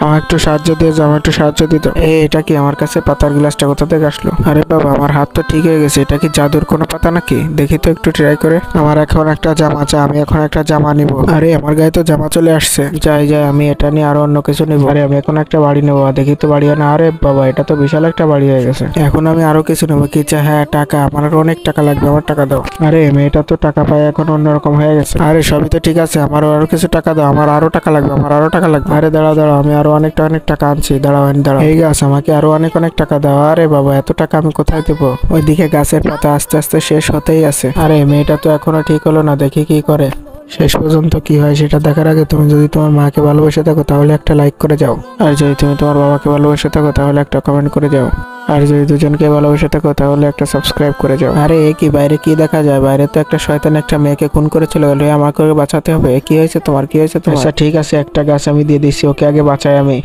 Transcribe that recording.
আমার একটু সাহায্য দিয়ে যাও, আমার একটু সাহায্য দিত। এটা কি আমার কাছে পাতার গ্লাসটা কোথা থেকে আসলো? আরে বাবা, আমার হাত তো ঠিক হয়ে গেছে। এটা কি জাদুর কোনো পাতা নাকি? দেখি তো একটু ট্রাই করে। আমার এখন একটা জামা চাই, আমি এখন একটা জামা নিব। আরে আমার গায়ে তো জামা চলে আসছে। যাই যাই, আমি এটা নিয়ে আরো অন্য কিছু নিব। আরে আমি এখন একটা বাড়ি নেবো, দেখি তো বাড়ি আনা। আরে বাবা, এটা তো বিশাল একটা বাড়ি হয়ে গেছে। এখন আমি আরো কিছু নেবো। কি চাই? হ্যাঁ, টাকা। আমার আরো অনেক টাকা লাগবে, আমার টাকা দাও। আরে মেয়েটা তো টাকা পায় এখন অন্যরকম হয়ে গেছে। আরে সবই তো ঠিক আছে, আমারও আরো কিছু টাকা দাও। আমার আরো টাকা লাগবে, আমার আরো টাকা লাগবে। আরে দাঁড়াও দাঁড়াও, আমি আরো অনেক টাকা আনছি। দাঁড়াও দাঁড়াও, এই গাছ আমাকে আরো অনেক টাকা দাও। আরে বাবা, এত টাকা আমি কোথায় দেবো? ওইদিকে গাছের পাতা আস্তে আস্তে শেষ হতেই আছে। আরে মেয়েটা তো এখনো ঠিক হলো না, দেখি কি করে। শেষ পর্যন্ত কি হয় সেটা দেখার আগে তুমি যদি তোমার মাকে ভালোবেসে থাকো তাহলে একটা লাইক করে যাও। আর যদি তুমি তোমার বাবাকে ভালোবেসে থাকো তাহলে একটা কমেন্ট করে যাও। আর যদি দুজনকে ভালোবেসে থাকো তাহলে একটা সাবস্ক্রাইব করে যাও। আরে এ কি, বাইরে কি দেখা যায়? বাইরে তো একটা শয়তান একটা মেয়েকে খুন করে চলে গেল। আমাকে বাঁচাতে হবে। কি হয়েছে তোমার? কি হয়েছে তোমার? আচ্ছা ঠিক আছে, একটা গাছ আমি দিয়ে দিচ্ছি, ওকে আগে বাঁচাই আমি।